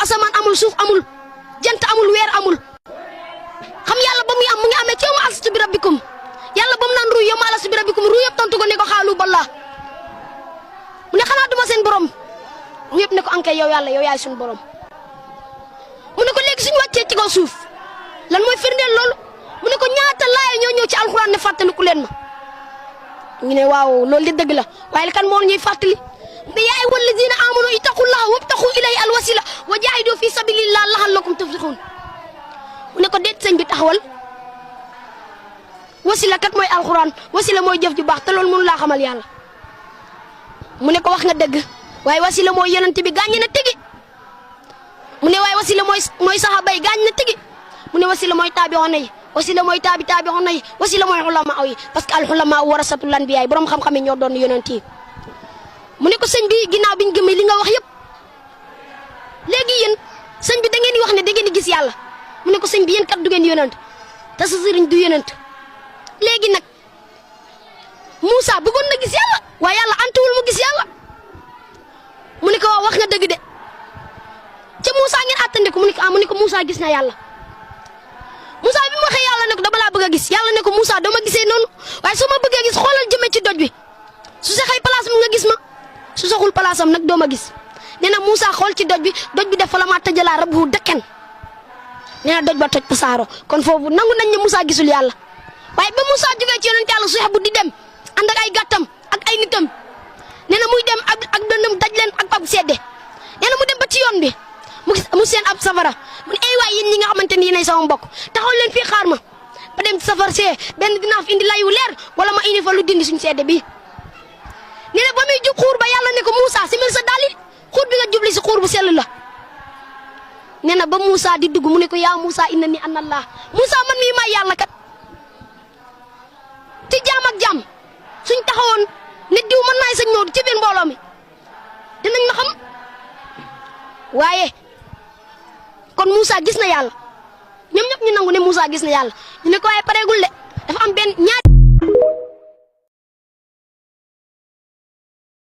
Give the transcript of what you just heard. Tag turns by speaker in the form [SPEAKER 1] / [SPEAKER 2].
[SPEAKER 1] asamaan amul suuf amul jant amul weer amul xam yàlla ba muy am mu ngi amee ci ma alastu bi rabbikum yàlla ba mu naan ruy yow ma alastu bi rabbikum ruy yëpp tontu ko ne ko xaalu ballah mu ne xanaa duma seen borom ruy yëpp ne ko ankay yow yàlla yow yaay suñu borom mu ne ko léegi suñu wàccee ci kaw suuf lan mooy firndeel loolu mu ne ko ñaata laaya ñoo ñëw ci alxuraan ne fàttaliku leen ma ñu ne waaw loolu di dëgg la waaye kan moo ñuy fàttali ne yaa ayyuhal lazina amanu ittaqullaha wabtaxu ilayhi alwasila wa jaahidu fi sabilillah laxallakum tuflixuun mu ne ko déet sëñ bi taxawal wasila kat mooy alxuraan wasila mooy jëf ju baax te loolu mënu laa xamal yàlla mu ne ko wax nga dëgg waaye wasila mooy yonent bi gaañ na tigi mu ne waaye wasila mooy saxaaba yi gaañ na tigi mu ne wasila mooy taabi'oona yi wasila mooy taabi'oona yi wasila mooy ulamaa yi parce que al ulamaa warasatul anbiyaa borom xam-xam yi ñoo doon yonent yi mu ne ko sëñ bi ginnaaw biñ gëmee li nga wax yëpp léegi yéen sëñ bi da ngeen di wax ne da ngeen di gis yàlla mu ne ko sëñ bi yéen kat du ngeen yonent te sa sëriñ du yonent léegi nag Moussa bëggoon na gis yàlla waaye yàlla antuwul mu gis yàlla mu ne ko wax nga dëgg de ca Moussa ngeen àttandiku mu ne ko Moussa gis na yàlla Moussa bi mu waxee yàlla ne ko dama laa bëgg a gis yàlla ne ko Moussa doo ma gisee noonu waaye soo ma bëggee gis xoolal jëmee ci doj bi su saxee place am nga gis ma su saxul place am nag doo ma gis nee na Moussa xool ci doj bi def fa la maa tëjalaa rabbu dëkken nee na doj ba toj pasaaro kon foofu nangu nañ ne Moussa gisul yàlla waaye ba Moussa jógee ci yonent yàlla Suhayb bu di dem ànd ak ay gàttam ak ay nitam nee na muy dem ak dëndam daj leen ak ab sedde nee na mu dem ba ci yoon bi mu seen ab safara mu ne ay waay yéen ñi nga xamante ni yéenay sama mbokk taxaw leen fii xaar ma ba dem ci safar see benn dinaa fi indi layu leer wala ma indi fa lu dindi suñu sedde bi nee na ba muy jub xuur ba yàlla ne ko Moussa simil sa dali xuur bi nga jubli si xuur bu sell la nee na ba Moussa di dugg mu ne ko yaa Moussa inna ni ana Allah Moussa man mii maay yàlla kat ci jaam ak jaam suñ taxawoon ne diw man maay sëñ Maodo ci biir mbooloo mi dinañ ma xam waaye kon Moussa gis na yàlla ñoom ñëpp ñu nangu ne Moussa gis na yàlla ñu ne ko waaye pareegul de dafa am benn ñaari